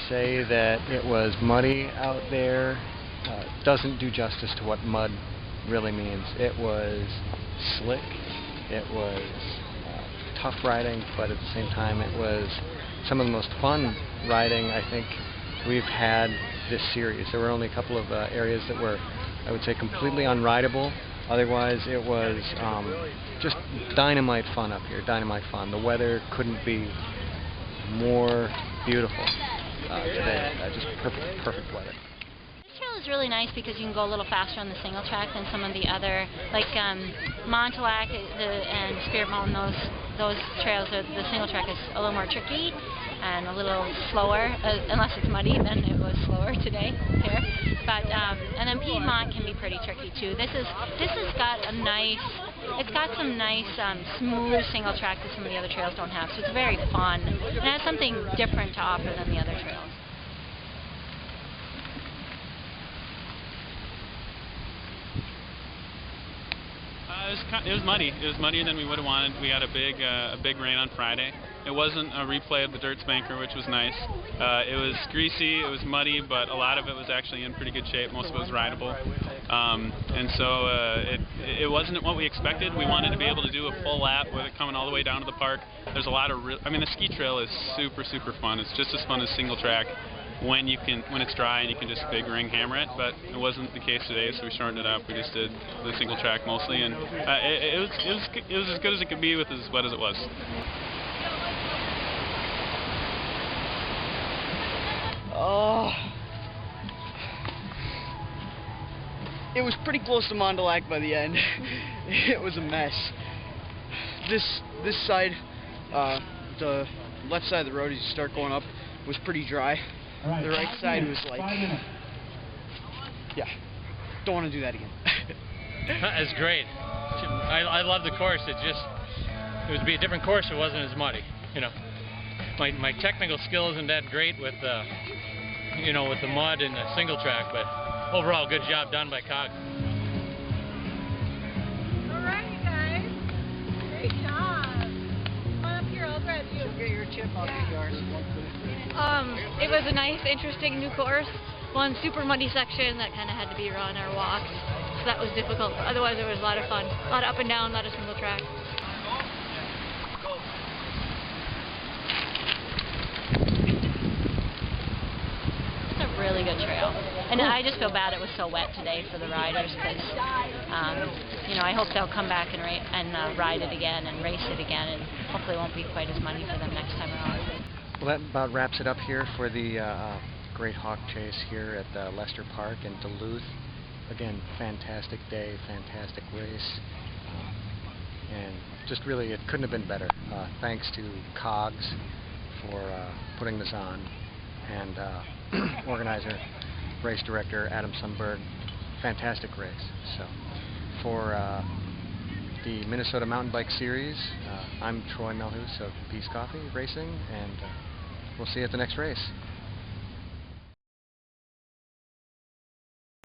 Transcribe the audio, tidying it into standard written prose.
say that it was muddy out there doesn't do justice to what mud really means. It was slick, it was tough riding, but at the same time it was some of the most fun riding I think we've had this series. There were only a couple of areas that were, I would say, completely unrideable. Otherwise it was just dynamite fun up here, dynamite fun. The weather couldn't be more beautiful today. Just perfect weather. This trail is really nice because you can go a little faster on the single track than some of the other, like Mont-Lac and Spirit Mountain. Those trails, the single track is a little more tricky and a little slower, unless it's muddy. Then it was slower today here. But and then Piedmont can be pretty tricky too. This has got a nice. It's got some nice smooth single track that some of the other trails don't have, so it's very fun and it has something different to offer than the other trails. It was muddy. It was muddier than we would have wanted. We had a big rain on Friday. It wasn't a replay of the dirt spanker, which was nice. It was greasy, it was muddy, but a lot of it was actually in pretty good shape. Most of it was rideable. And so it wasn't what we expected. We wanted to be able to do a full lap with it coming all the way down to the park. There's a lot of the ski trail is super fun. It's just as fun as single track when it's dry and you can just big ring hammer it, but it wasn't the case today, so we shortened it up. We just did the single track mostly, and it was as good as it could be with as wet as it was. Oh, it was pretty close to Mont-Lac by the end. It was a mess. This side, the left side of the road as you start going up, was pretty dry. The right side was like, yeah, don't want to do that again. It's great. I love the course. It would be a different course if it wasn't as muddy. You know, my technical skill isn't that great with with the mud and the single track, but overall, good job done by COG. All right, you guys. Great job. Come on up here, I'll grab you. Get your chip, I'll get yours. It was a nice, interesting new course. One super muddy section that kind of had to be run or walked, so that was difficult. Otherwise, it was a lot of fun. A lot of up and down, a lot of single track. It's a really good trail, and I just feel bad it was so wet today for the riders because I hope they'll come back and ride it again and race it again, and hopefully it won't be quite as muddy for them next time around. Well, that about wraps it up here for the Great Hawk Chase here at Lester Park in Duluth. Again, fantastic day, fantastic race, and just really it couldn't have been better. Thanks to COGS for putting this on, and organizer, race director Adam Sundberg. Fantastic race. So for the Minnesota Mountain Bike Series, I'm Troy Melhus of Peace Coffee Racing, and we'll see you at the next race.